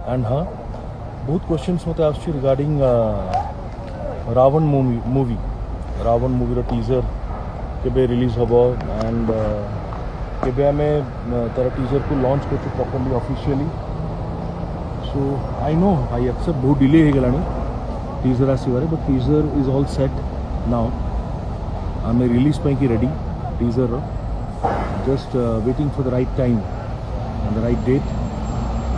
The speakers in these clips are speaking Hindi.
एंड हाँ बहुत क्वेश्चंस मत आसुच्छी regarding Ravan movie Ravan movie teaser केबे रिलीज हम एंड केबे आम तार टीजर को लॉन्च कर properly officially so I know I accept बहुत डिले हो गलानी टीजर आसबार but teaser is all set now आम रिलीज की ready teaser just waiting for the right time and the right date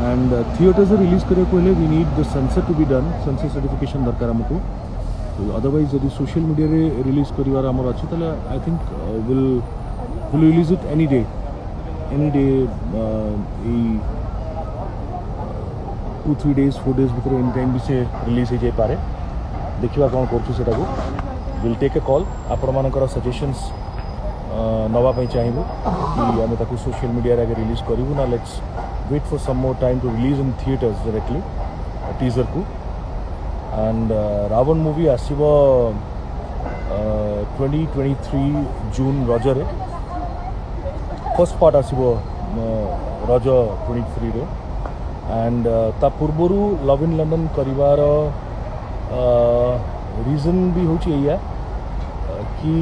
and theatres release करने को we need the censor to be done censor certification दरकार आमको अदरवाइज जब सोशल मीडिया रे रिलीज कर अच्छे ताले I think will release it any day 2-3 days 4 days भर एनी टाइम भी से रिलीज हो जाए देखा कौन कर विल टेक ए कॉल आपण मानकर सजेशंस नवाई चाहबू कि आम ताको सोशल मीडिया रे रिलीज करूँ ना let's wait for some more time to release in theatres directly teaser को एंड रावण मूवी आसब 2023 जून रजरे फर्स्ट पार्ट आसब रज 23 रे एंड ता पूर्वर लव इन लंडन करिवार रीजन भी होची एया कि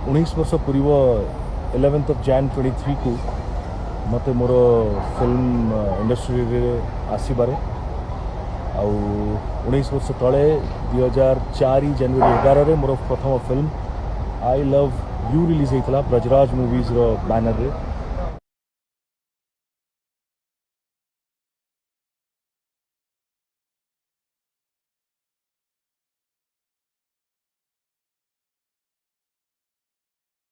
19 वर्ष पूर्व 11th of Jan 23 को मते मोर फिल्म इंडस्ट्री रे आसबार आउ 19 वर्ष तले 2004 जनवरी 11 मोर प्रथम film I love you release होता ब्रजराज मूवीज बैनर रे